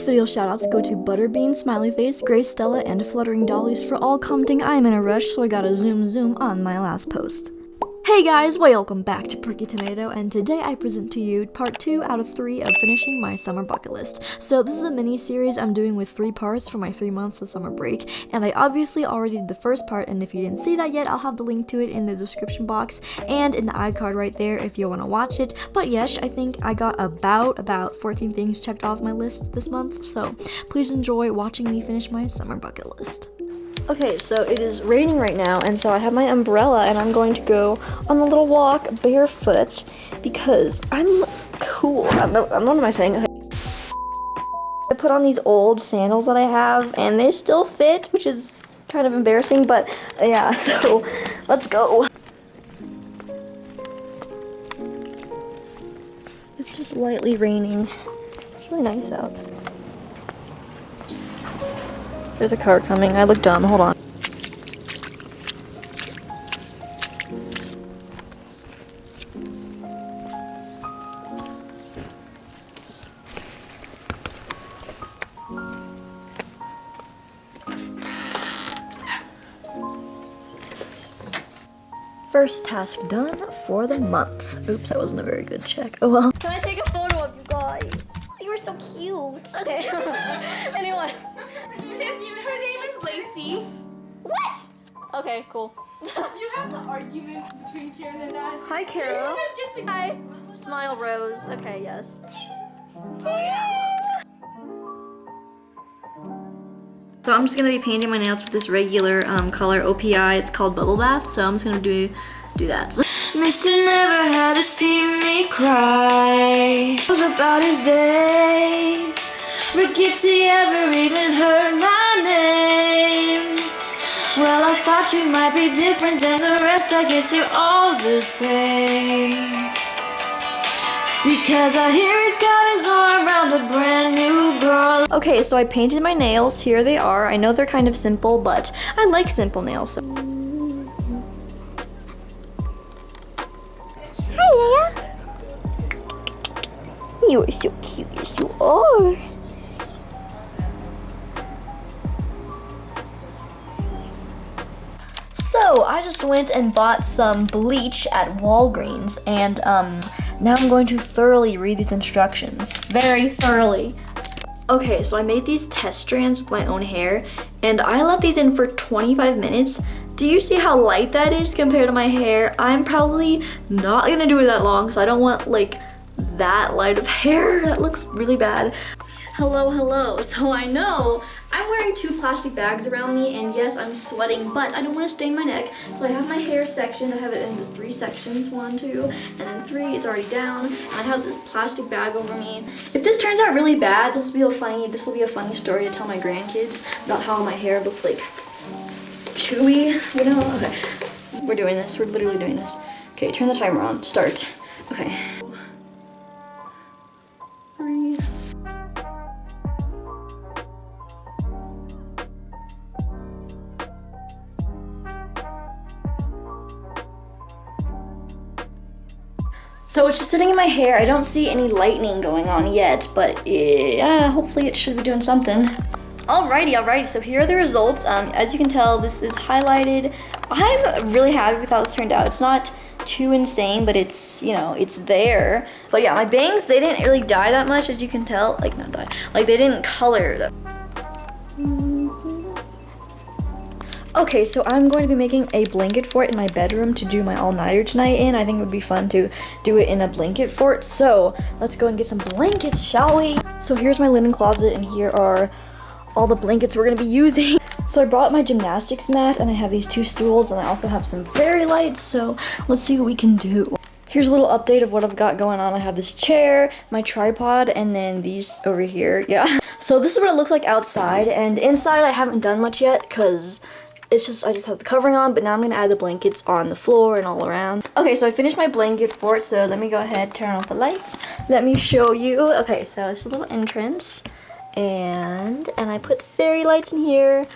This video shoutouts go to Butterbean, Smiley Face, Grace, Stella, and Fluttering Dollies for all commenting I'm in a rush, so I gotta zoom on my last post. Hey guys, welcome back to PerkyTomato, and today I present to you part 2 out of 3 of finishing my summer bucket list. So this is a mini-series I'm doing with 3 parts for my 3 months of summer break, and I obviously already did the first part, and if you didn't see that yet, I'll have the link to it in the description box and in the iCard right there if you want to watch it. But yes, I think I got about 14 things checked off my list this month, so please enjoy watching me finish my summer bucket list. Okay, so it is raining right now, and so I have my umbrella, and I'm going to go on a little walk barefoot because I'm cool. What am I saying? Okay. I put on these old sandals that I have, and they still fit, which is kind of embarrassing, but yeah, so let's go. It's just lightly raining. It's really nice out. There's a car coming. I look dumb. Hold on. First task done for the month. Oops, that wasn't a very good check. Oh well. Can I take a photo of you guys? You were so cute. Okay. Anyway. Her name is Lacey. What? Okay, cool. You have the argument between Karen and I. Hi, Carol. Hi. Smile Rose. Okay, yes. So I'm just gonna be painting my nails with this regular color OPI. It's called Bubble Bath. So I'm just gonna do that. So, Mr. Never had to see me cry. It was about his age. Forgets he ever even heard my name. Well, I thought you might be different than the rest. I guess you're all the same. Because I hear he's got his arm around a brand new girl. Okay, so I painted my nails. Here they are. I know they're kind of simple, but I like simple nails. So. Hi, Leia. You are so cute as you are. So I just went and bought some bleach at Walgreens, and now I'm going to thoroughly read these instructions. Very thoroughly. Okay, so I made these test strands with my own hair, and I left these in for 25 minutes. Do you see how light that is compared to my hair? I'm probably not gonna do it that long, so I don't want like that light of hair. That looks really bad. Hello. So I know I'm wearing 2 plastic bags around me, and yes, I'm sweating, but I don't want to stain my neck. So I have my hair section. I have it into 3 sections, 1, 2, and then 3. It's already down. And I have this plastic bag over me. If this turns out really bad, this will be a funny story to tell my grandkids about how my hair looked like chewy, you know? Okay, we're doing this. We're literally doing this. Okay, turn the timer on. Start. Okay. 3. So it's just sitting in my hair. I don't see any lightning going on yet, but yeah, hopefully it should be doing something. Alrighty, so here are the results. As you can tell, this is highlighted. I'm really happy with how this turned out. It's not too insane, but it's, you know, it's there. But yeah, my bangs, they didn't really dye that much, as you can tell. Like, not dye, like they didn't color. Okay, so I'm going to be making a blanket fort in my bedroom to do my all-nighter tonight in. I think it would be fun to do it in a blanket fort. So let's go and get some blankets, shall we? So here's my linen closet, and here are all the blankets we're gonna be using. So I brought my gymnastics mat, and I have these 2 stools, and I also have some fairy lights. So let's see what we can do. Here's a little update of what I've got going on. I have this chair, my tripod, and then these over here. Yeah. So this is what it looks like outside, and inside I haven't done much yet because I just have the covering on, but now I'm gonna add the blankets on the floor and all around. Okay, so I finished my blanket fort, so let me go ahead, turn off the lights. Let me show you. Okay, so it's a little entrance, and I put fairy lights in here.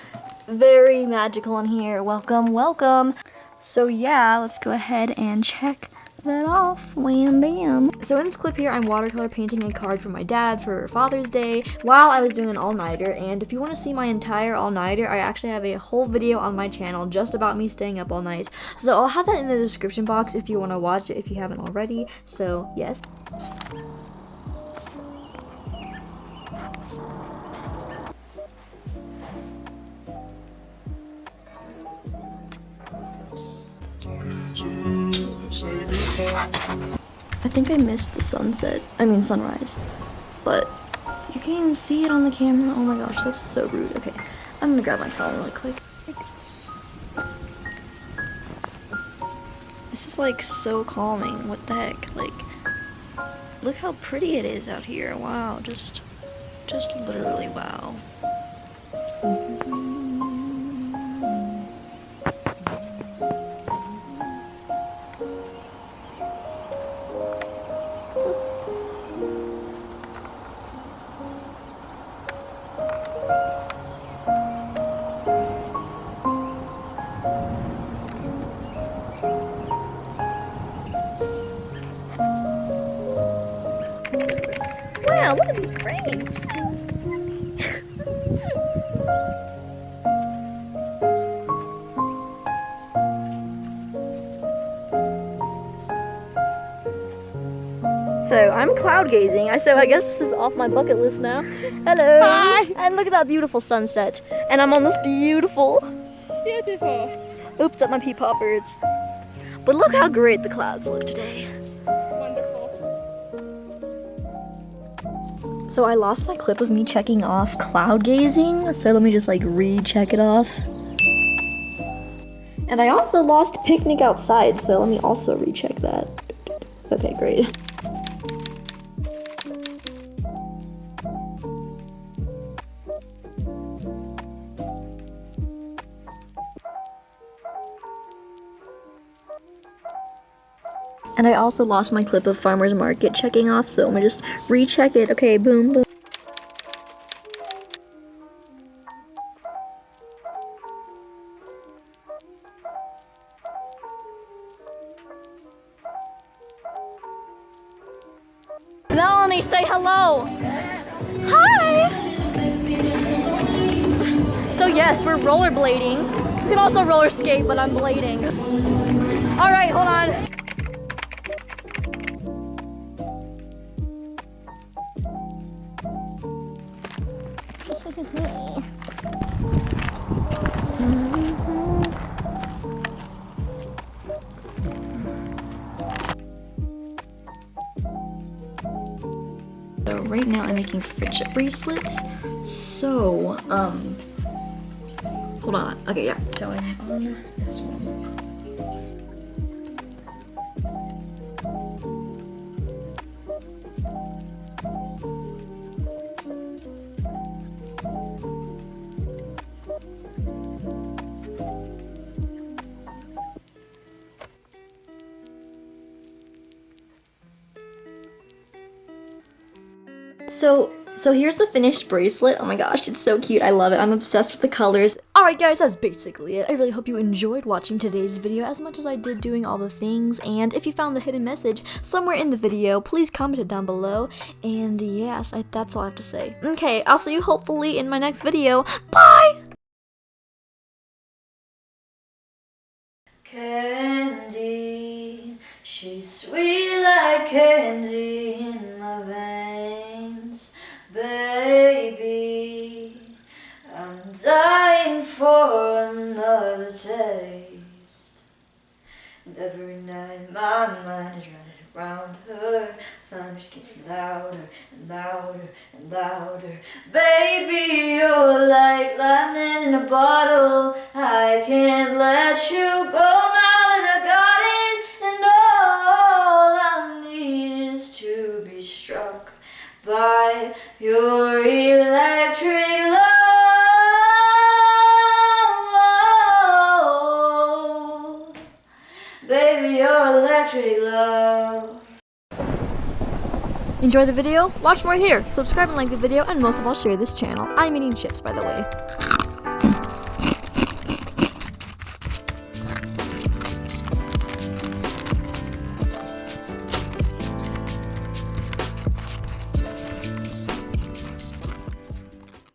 Very magical in here. Welcome. So yeah, let's go ahead and check that off. Wham bam. So in this clip here, I'm watercolor painting a card for my dad for Father's Day while I was doing an all-nighter. And if you want to see my entire all-nighter, I actually have a whole video on my channel just about me staying up all night. So I'll have that in the description box if you want to watch it if you haven't already. So yes. I think I missed the sunrise, but you can't even see it on the camera. Oh my gosh, that's so rude. Okay, I'm gonna grab my phone really quick. This is like so calming. What the heck? Like, look how pretty it is out here. Wow, just literally wow. Wow, look at these frames. So I'm cloud gazing. So I guess this is off my bucket list now. Hello. Hi. And look at that beautiful sunset. And I'm on this beautiful. Oops, at my pea poppers. But look how great the clouds look today. Wonderful. So I lost my clip of me checking off cloud gazing. So let me just like recheck it off. And I also lost picnic outside. So let me also recheck that. Okay, great. And I also lost my clip of farmer's market checking off, so let me just recheck it. Okay, boom, boom. Melanie, say hello. Hi. So yes, we're rollerblading. You can also roller skate, but I'm blading. All right, hold on. So right now I'm making friendship bracelets. So, hold on. Okay, yeah. So I'm on this one. So here's the finished bracelet. Oh my gosh, it's so cute. I love it. I'm obsessed with the colors. Alright guys, that's basically it. I really hope you enjoyed watching today's video as much as I did doing all the things. And if you found the hidden message somewhere in the video, please comment it down below. And yes, that's all I have to say. Okay, I'll see you hopefully in my next video. Bye! Candy, she's sweet like candy in my veins. Baby, I'm dying for another taste. And every night my mind is running around her. Thunder's getting louder and louder and louder. Baby, you're like lightning in a bottle. I can't let you go now that I got it. And all I need is to be struck by your electric love. Baby, your electric love. Enjoy the video? Watch more here. Subscribe and like the video, and most of all, share this channel. I'm eating chips, by the way.